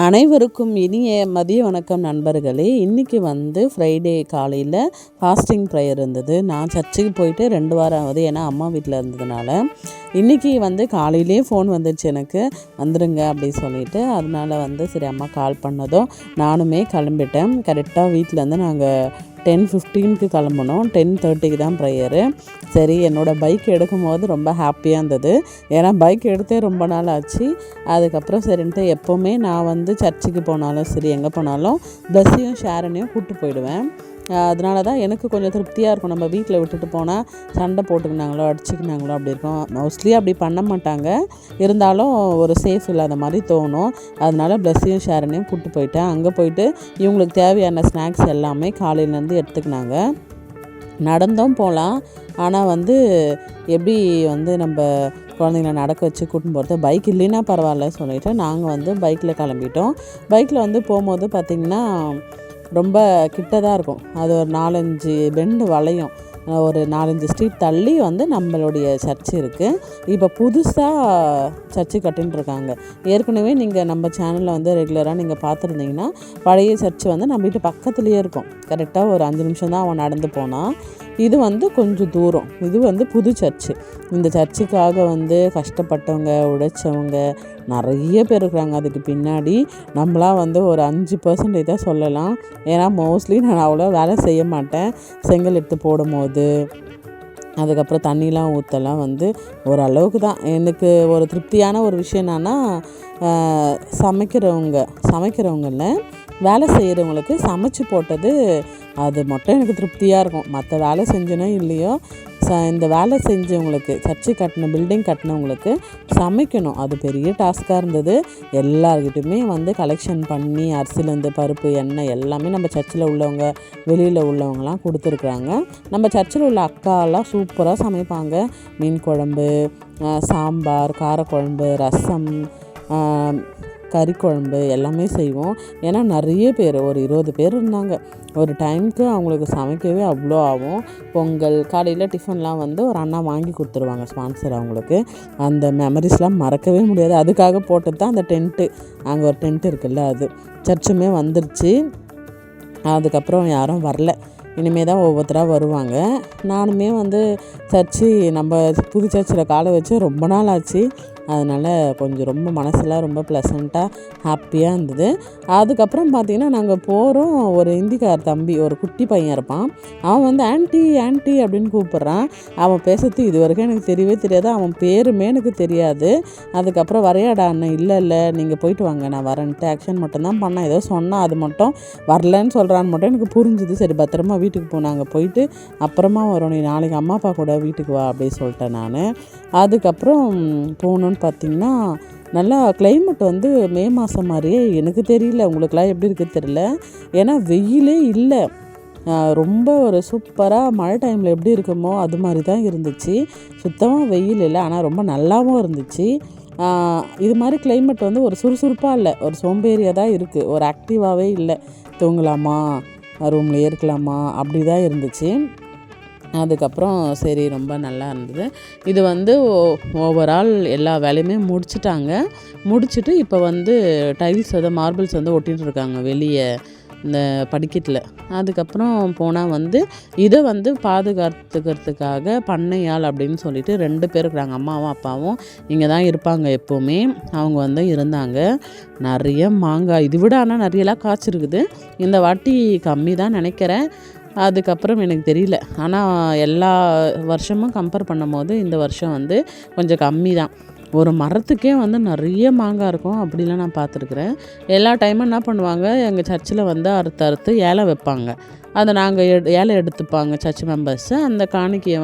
அனைவருக்கும் இனிய மதிய வணக்கம் நண்பர்களே. இன்றைக்கி ஃப்ரைடே காலையில் ஃபாஸ்டிங் ப்ரேயர் இருந்தது. நான் சர்ச்சுக்கு போயிட்டு 2 வாரம் ஆகுது, ஏன்னா அம்மா வீட்டில் இருந்ததுனால. இன்றைக்கி காலையிலே ஃபோன் வந்துச்சு எனக்கு, வந்துடுங்க அப்படின்னு சொல்லிட்டு. அதனால் சரி அம்மா கால் பண்ணதும் நானுமே கிளம்பிட்டேன். கரெக்டாக வீட்டிலேருந்து நாங்கள் 10:15க்கு கிளம்பணும். 10:30க்கு தான் ப்ரேயரு. சரி, என்னோடய பைக் எடுக்கும் போது ரொம்ப ஹாப்பியாக இருந்தது, ஏன்னா பைக் எடுத்தே ரொம்ப நாள் ஆச்சு. அதுக்கப்புறம் சரின்ட்டு எப்போவுமே நான் சர்ச்சுக்கு போனாலும் சரி, எங்கே போனாலும் பஸ்ஸையும் ஷேரனையும் கூப்பிட்டு போயிடுவேன். அதனால தான் எனக்கு கொஞ்சம் திருப்தியாக இருக்கும். நம்ம வீட்டில் விட்டுட்டு போனால் சண்டை போட்டுக்கினாங்களோ அடிச்சுக்கினாங்களோ அப்படி இருக்கும். மோஸ்ட்லி அப்படி பண்ண மாட்டாங்க, இருந்தாலும் ஒரு சேஃப் இல்லாத மாதிரி தோணும். அதனால் ப்ளஸ்ஸையும் ஷேரனையும் கூப்பிட்டு போயிட்டேன். அங்கே போயிட்டு இவங்களுக்கு தேவையான ஸ்நாக்ஸ் எல்லாமே காலையிலேருந்து எடுத்துக்கினாங்க. நடந்தும் போகலாம், ஆனால் எப்படி நம்ம குழந்தைங்கள நடக்க வச்சு கூட்டின்னு போகிறது, பைக் இல்லைன்னா பரவாயில்ல சொல்லிவிட்டு நாங்கள் பைக்கில் கிளம்பிட்டோம். பைக்கில் போகும்போது பார்த்திங்கன்னா ரொம்ப கிட்ட தான் இருக்கும். அது ஒரு 4-5 பெண்டு வளையும். ஒரு 4-5 ஸ்ட்ரீட் தள்ளி நம்மளுடைய சர்ச்சு இருக்குது. இப்போ புதுசாக சர்ச்சு கட்டின்ட்டுருக்காங்க. ஏற்கனவே நீங்கள் நம்ம சேனலில் ரெகுலராக நீங்கள் பார்த்துருந்தீங்கன்னா, பழைய சர்ச்சு நம்ம வீட்டு பக்கத்துலேயே இருக்கும். கரெக்டாக ஒரு 5 நிமிஷம் தான் அவன் நடந்து போனான். இது கொஞ்சம் தூரம். இது புது சர்ச்சு. இந்த சர்ச்சுக்காக கஷ்டப்பட்டவங்க, உழைச்சவங்க நிறைய பேர் இருக்கிறாங்க அதுக்கு பின்னாடி. நம்மளாம் ஒரு 5% தான் சொல்லலாம், ஏன்னா மோஸ்ட்லி நான் அவ்வளோ வேலை செய்ய மாட்டேன். செங்கல் எடுத்து போடும் போது, அதுக்கப்புறம் தண்ணிலாம் ஊற்றலாம் ஓரளவுக்கு தான். எனக்கு ஒரு திருப்தியான ஒரு விஷயம் என்னன்னா, சமைக்கிறவங்கள வேலை செய்கிறவங்களுக்கு சமைச்சு போட்டது, அது மட்டும் எனக்கு திருப்தியாக இருக்கும். மற்ற வேலை செஞ்சனோ இல்லையோ, இந்த வேலை செஞ்சவங்களுக்கு, சர்ச்சு பில்டிங் கட்டினவங்களுக்கு சமைக்கணும். அது பெரிய டாஸ்காக இருந்தது. எல்லார்கிட்டையுமே கலெக்ஷன் பண்ணி அரிசிலேருந்து பருப்பு, எண்ணெய் எல்லாமே நம்ம சர்ச்சில் உள்ளவங்க, வெளியில் உள்ளவங்கலாம் கொடுத்துருக்குறாங்க. நம்ம சர்ச்சில் உள்ள அக்காலாம் சூப்பராக சமைப்பாங்க. மீன் குழம்பு, சாம்பார், காரக்குழம்பு, ரசம், கறி குழம்பு எல்லாமே செய்வோம். ஏன்னா நிறைய பேர், ஒரு 20 பேர் இருந்தாங்க. ஒரு டைமுக்கு அவங்களுக்கு சமைக்கவே அவ்வளோ ஆகும். பொங்கல், காலையில் டிஃபன்லாம் ஒரு அண்ணா வாங்கி கொடுத்துருவாங்க, ஸ்பான்சர் அவங்களுக்கு. அந்த மெமரிஸ்லாம் மறக்கவே முடியாது. அதுக்காக போட்டது தான் அந்த டென்ட்டு. அங்கே ஒரு டென்ட் இருக்குல்ல, அது. சர்ச்சுமே வந்துருச்சு. அதுக்கப்புறம் யாரும் வரல, இனிமேல் தான் ஒவ்வொருத்தராக வருவாங்க. நானுமே சர்ச்சு, நம்ம புது சர்ச்சில் காலை வச்சு ரொம்ப நாள் ஆச்சு. அதனால் கொஞ்சம் ரொம்ப மனசெல்லாம் ரொம்ப ப்ளசண்ட்டாக ஹாப்பியாக இருந்தது. அதுக்கப்புறம் பார்த்திங்கன்னா நாங்கள் போகிறோம். ஒரு இந்திக்கார தம்பி, ஒரு குட்டி பையன் இருப்பான். அவன் ஆன்ட்டி ஆன்ட்டி அப்படின்னு கூப்பிட்றான். அவன் பேசுறது இது வரைக்கும் எனக்கு தெரியவே தெரியாது. அவன் பேருமே எனக்கு தெரியாது. அதுக்கப்புறம் வரையாடா அண்ணன், இல்லை நீங்கள் போயிட்டு வாங்க, நான் வரேன்ட்டு ஆக்ஷன் மட்டும்தான் பண்ணான். ஏதோ சொன்னால், அது மட்டும் வரலன்னு சொல்கிறான்னு மட்டும் எனக்கு புரிஞ்சுது. சரி பத்திரமா வீட்டுக்கு போனாங்க, போயிட்டு அப்புறமா வரும், நீ நாளைக்கு அம்மா அப்பா கூட வீட்டுக்கு வா அப்படின்னு சொல்லிட்டேன் நான். அதுக்கப்புறம் போகணுன்னு பார்த்திங்கன்னா, நல்லா கிளைமேட் மே மாதம் மாதிரியே எனக்கு தெரியல. உங்களுக்கெல்லாம் எப்படி இருக்குது தெரியல, ஏன்னா வெயிலே இல்லை. ரொம்ப ஒரு சூப்பராக மழை டைமில் எப்படி இருக்குமோ அது மாதிரி தான் இருந்துச்சு. சுத்தமாக வெயில் இல்லை, ஆனால் ரொம்ப நல்லாவும் இருந்துச்சு. இது மாதிரி கிளைமேட் ஒரு சுறுசுறுப்பாக இல்லை, ஒரு சோம்பேறியாக தான் இருக்குது. ஒரு ஆக்டிவாகவே இல்லை. தூங்கலாமா, ரூம்லேயே இருக்கலாமா, அப்படி தான் இருந்துச்சு. அதுக்கப்புறம் சரி, ரொம்ப நல்லா இருந்தது. இது ஓவரால் எல்லா வேலையுமே முடிச்சுட்டு இப்போ டைல்ஸ், மார்பிள்ஸ் ஒட்டிகிட்டு இருக்காங்க வெளியே இந்த படிக்கட்டில். அதுக்கப்புறம் போனால் இதை பாதுகாத்துக்கிறதுக்காக பண்ணையாள் அப்படின்னு சொல்லிட்டு 2 பேர் இருக்கிறாங்க. அம்மாவும் அப்பாவும் இங்கே தான் இருப்பாங்க எப்போவுமே. அவங்க இருந்தாங்க. நிறைய மாங்காய், இது விட ஆனால் நிறையலாம் காய்ச்சிருக்குது. இந்த வாட்டி கம்மி தான் நினைக்கிறேன். அதுக்கப்புறம் எனக்கு தெரியல, ஆனால் எல்லா வருஷமும் கம்பேர் பண்ணும் போது இந்த வருஷம் கொஞ்சம் கம்மி தான். ஒரு மரத்துக்கே நிறைய மாங்காய் இருக்கும், அப்படிலாம் நான் பார்த்துருக்குறேன். எல்லா டைமும் என்ன பண்ணுவாங்க, எங்கள் சர்ச்சில் அறுத்து ஏலம் வைப்பாங்க. அதை நாங்கள் ஏலம் எடுத்துப்பாங்க சர்ச் மெம்பர்ஸு. அந்த காணிக்கையை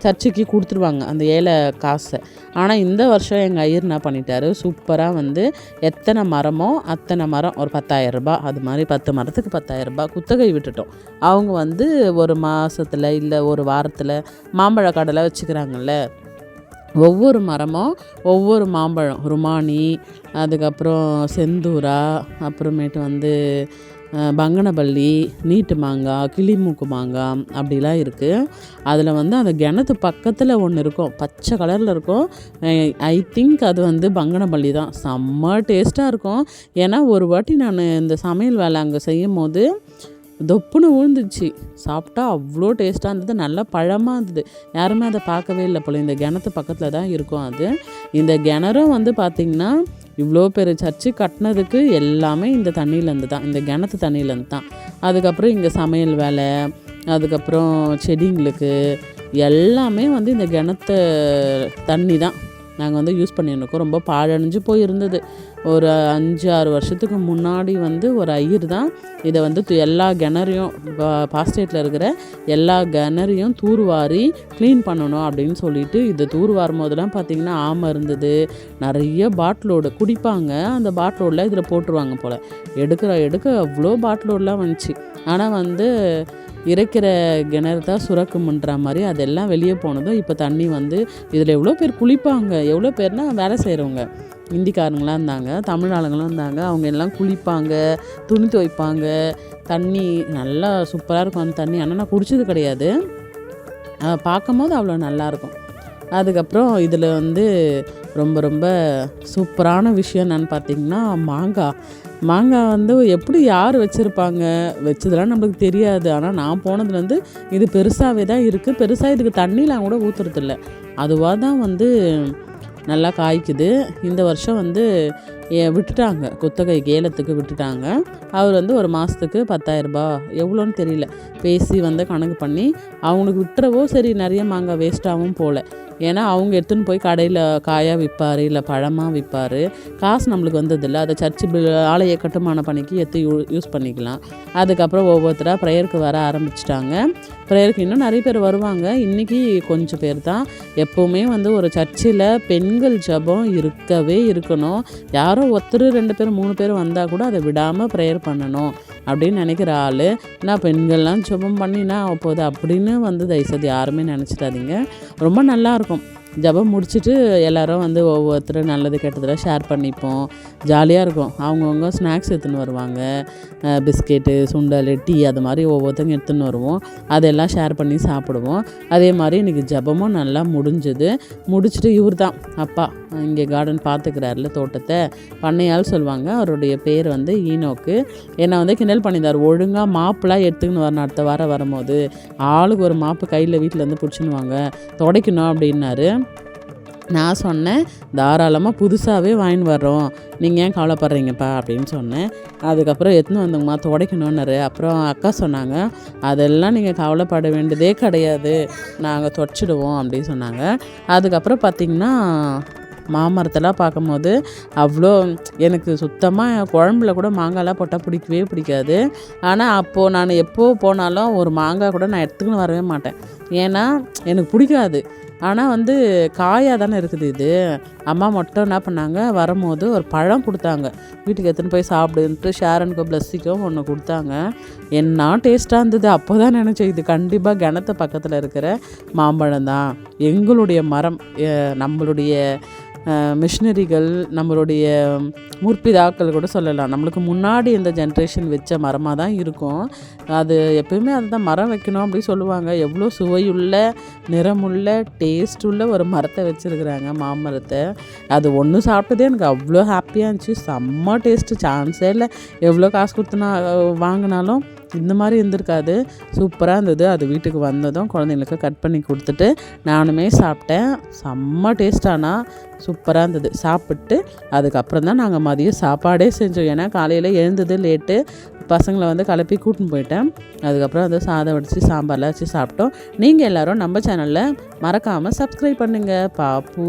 சர்ச்சுக்கு கொடுத்துருவாங்க, அந்த ஏல காசை. ஆனால் இந்த வருஷம் எங்கள் ஐயர் என்ன பண்ணிட்டாரு, சூப்பராக எத்தனை மரமோ அத்தனை மரம், ஒரு 10,000 ரூபாய், அது மாதிரி 10 மரத்துக்கு 10,000 ரூபாய் குத்தகை விட்டுட்டோம். அவங்க ஒரு மாதத்தில் இல்லை ஒரு வாரத்தில் மாம்பழ கடலை வச்சுக்கிறாங்கல்ல, ஒவ்வொரு மரமும் ஒவ்வொரு மாம்பழம், ருமானி, அதுக்கப்புறம் செந்தூரா, அப்புறமேட்டு பங்கனப்பள்ளி, நீட்டு மாங்காய், கிளிமூக்கு மாங்காய் அப்படிலாம் இருக்குது. அதில் வந்து அந்த கிணத்து பக்கத்தில் ஒன்று இருக்கும், பச்சை கலரில் இருக்கும். ஐ திங்க் அது வந்து பங்கனப்பள்ளி தான். செம்ம டேஸ்ட்டாக இருக்கும். ஏன்னா ஒரு வாட்டி நான் இந்த சமையல் வேலை அங்கே செய்யும் போது தொப்புன்னு விழுந்துச்சு. சாப்பிட்டா அவ்வளோ டேஸ்ட்டாக இருந்தது, நல்லா பழமாக இருந்தது. யாருமே அதை பார்க்கவே இல்லை போல். இந்த கிணத்து பக்கத்தில் தான் இருக்கும் அது. இந்த கிணறும் வந்து பார்த்திங்கன்னா இவ்வளோ பெரிய சர்ச்சு கட்டினதுக்கு எல்லாமே இந்த தண்ணியிலேருந்து தான், இந்த கிணத்து தண்ணியிலேருந்து தான். அதுக்கப்புறம் இங்கே சமையல் வேலை, அதுக்கப்புறம் செடிங்களுக்கு எல்லாமே வந்து இந்த கிணத்து தண்ணி தான் நாங்கள் வந்து யூஸ் பண்ணியிருக்கோம். ரொம்ப பாழடைஞ்சு போயிருந்தது. ஒரு 5-6 வருஷத்துக்கு முன்னாடி வந்து ஒரு ஐயர் தான் இதை வந்து எல்லா கிணறையும், பாஸ்டேட்டில் இருக்கிற எல்லா கிணறையும் தூர்வாரி க்ளீன் பண்ணணும் அப்படின்னு சொல்லிட்டு, இது தூர்வாரும் போதெல்லாம் பார்த்திங்கன்னா ஆமை இருந்தது. நிறைய பாட்டிலோடு குடிப்பாங்க. அந்த பாட்டிலோடில் இதில் போட்டுருவாங்க போல். எடுக்க அவ்வளோ பாட்டிலோடலாம் வந்துச்சு. ஆனால் வந்து இறைக்கிற கிணறு தான் சுரக்கும்ன்ற மாதிரி அதெல்லாம் வெளியே போனதும் இப்போ தண்ணி வந்து இதில் எவ்வளோ பேர் குளிப்பாங்க. எவ்வளோ பேர்னால் வேலை செய்கிறவங்க இந்திக்காரங்களாம் இருந்தாங்க, தமிழ் ஆளுங்களாம் இருந்தாங்க. அவங்க எல்லாம் குளிப்பாங்க, துணி துவைப்பாங்க. தண்ணி நல்லா சூப்பராக இருக்கும் அந்த தண்ணி. ஆனால் நான் குடித்தது கிடையாது. பார்க்கும் போது அவ்வளோ நல்லாயிருக்கும். அதுக்கப்புறம் இதில் வந்து ரொம்ப ரொம்ப சூப்பரான விஷயம் என்னென்னு பார்த்திங்கன்னா மாங்காய் வந்து எப்படி யார் வச்சுருப்பாங்க, வச்சதெல்லாம் நம்மளுக்கு தெரியாது. ஆனால் நான் போனதுலேருந்து இது பெருசாகவே தான் இருக்குது. பெருசாக இதுக்கு தண்ணிலாம் கூட ஊற்றுறதில்ல, அதுவாக தான் வந்து நல்லா காய்க்குது. இந்த வருஷம் வந்து விட்டுட்டாங்க, குத்தகைக்கு ஏலத்துக்கு விட்டுட்டாங்க. அவர் வந்து ஒரு மாதத்துக்கு 10,000 ரூபாய் எவ்வளோன்னு தெரியல பேசி வந்து கணக்கு பண்ணி அவங்களுக்கு விட்டுறவோ. சரி, நிறைய மாங்காய் வேஸ்ட்டாகவும் போகல. ஏன்னா அவங்க எடுத்துன்னு போய் கடையில் காயாக விற்பார், இல்லை பழமாக விற்பார். காசு நம்மளுக்கு வந்ததில்லை. அதை சர்ச்சு ஆலய கட்டுமான பணிக்கு எடுத்து யூஸ் பண்ணிக்கலாம். அதுக்கப்புறம் ஒவ்வொருத்தராக ப்ரேயருக்கு வர ஆரம்பிச்சிட்டாங்க. ப்ரேயருக்கு இன்னும் நிறைய பேர் வருவாங்க. இன்றைக்கி கொஞ்சம் பேர் தான். எப்போவுமே வந்து ஒரு சர்ச்சில் பெண்கள் ஜெபம் இருக்கவே இருக்கணும். யாரோ ஒருத்தர் 2 பேர் 3 பேர் வந்தால் கூட அதை விடாமல் ப்ரேயர் பண்ணணும் அப்படின்னு நினைக்கிற ஆள். நான் பெண்கள்லாம் ஜெபம் பண்ணினா அப்போது அப்படின்னு வந்து தயவுசெய்து யாருமே நினச்சிடாதீங்க. ரொம்ப நல்லாயிருக்கும். ஜெபம் முடிச்சுட்டு எல்லோரும் வந்து ஒவ்வொருத்தரும் நல்லது கெட்டதில் ஷேர் பண்ணிப்போம். ஜாலியாக இருக்கும். அவங்கவுங்க ஸ்நாக்ஸ் எடுத்துன்னு வருவாங்க. பிஸ்கெட்டு, சுண்டல், டீ அது மாதிரி ஒவ்வொருத்தங்க எடுத்துன்னு வருவோம். அதெல்லாம் ஷேர் பண்ணி சாப்பிடுவோம். அதே மாதிரி இன்றைக்கி ஜெபமும் நல்லா முடிச்சுட்டு இவர் தான் அப்பா இங்கே கார்டன் பார்த்துக்கிறாருல, தோட்டத்தை பண்ணையால் சொல்லுவாங்க. அவருடைய பேர் வந்து ஈனோக்கு. என்னை வந்து கிண்டல் பண்ணியிருந்தார், ஒழுங்காக மாப்புலாம் எடுத்துக்கின்னு வரணும். அடுத்த வாரம் வரும்போது ஆளுக்கு ஒரு மாப்பு கையில் வீட்டிலேருந்து பிடிச்சின்னுவாங்க, துடைக்கணும் அப்படின்னாரு. நான் சொன்னேன், தாராளமாக புதுசாகவே வாங்கின்னு வர்றோம், நீங்கள் ஏன் கவலைப்படுறீங்கப்பா அப்படின்னு சொன்னேன். அதுக்கப்புறம் எடுத்துன்னு வந்தோங்கம்மா துடைக்கணுன்னாரு. அப்புறம் அக்கா சொன்னாங்க, அதெல்லாம் நீங்கள் கவலைப்பட வேண்டியதே கிடையாது, நாங்கள் துடைச்சிடுவோம் அப்படின்னு சொன்னாங்க. அதுக்கப்புறம் பார்த்திங்கன்னா மாமரத்தெல்லாம் பார்க்கும்போது அவ்வளோ எனக்கு சுத்தமாக குழம்புல கூட மாங்காய்லாம் போட்டால் பிடிக்கவே பிடிக்காது. ஆனால் அப்போது நான் எப்போ போனாலும் ஒரு மாங்காய் கூட நான் எடுத்துக்கின்னு வரவே மாட்டேன். ஏன்னா எனக்கு பிடிக்காது. ஆனால் வந்து காயாக தானே இருக்குது இது. அம்மா மட்டும் என்ன பண்ணாங்க, வரும்போது ஒரு பழம் கொடுத்தாங்க. வீட்டுக்கு எடுத்துன்னு போய் சாப்பிடுன்ட்டு ஷேரனுக்கோ பிளஸ்ஸிக்கோ ஒன்று கொடுத்தாங்க. என்ன டேஸ்ட்டாக இருந்தது. அப்போ தான் நினச்சேன், இது கண்டிப்பாக கிணத்து பக்கத்தில் இருக்கிற மாம்பழம் தான். எங்களுடைய மரம், நம்மளுடைய மிஷினரிகள், நம்மளுடைய முற்பிதாக்கள் கூட சொல்லலாம், நம்மளுக்கு முன்னாடி இந்த ஜென்ரேஷன் வச்ச மரமாக தான் இருக்கும். அது எப்போயுமே அதுதான் மரம் வைக்கணும் அப்படின்னு சொல்லுவாங்க. எவ்வளோ சுவையுள்ள, நிறமுள்ள, டேஸ்ட்டுள்ள ஒரு மரத்தை வச்சுருக்குறாங்க, மாமரத்தை. அது ஒன்று சாப்பிட்டதே எனக்கு அவ்வளோ ஹாப்பியாக இருந்துச்சு. செம்ம டேஸ்ட்டு, சான்ஸே இல்லை. எவ்வளோ காசு கொடுத்து வாங்கினாலும் இந்த மாதிரி இருந்திருக்காது. சூப்பராக இருந்தது. அது வீட்டுக்கு வந்ததும் குழந்தைங்களுக்கு கட் பண்ணி கொடுத்துட்டு நானுமே சாப்பிட்டேன். செம்ம டேஸ்டானா சூப்பராக இருந்தது. சாப்பிட்டு அதுக்கப்புறம் தான் நாங்கள் மதியம் சாப்பாடே செஞ்சோம். ஏன்னா காலையில் எழுந்தது லேட்டு, பசங்களை வந்து கிளப்பி கூட்டின்னு போயிட்டேன். அதுக்கப்புறம் வந்து சாதம் வடித்து சாம்பார்லாம் வச்சு சாப்பிட்டோம். நீங்கள் எல்லோரும் நம்ம சேனலில் மறக்காமல் சப்ஸ்கிரைப் பண்ணுங்கள். பாப்பு.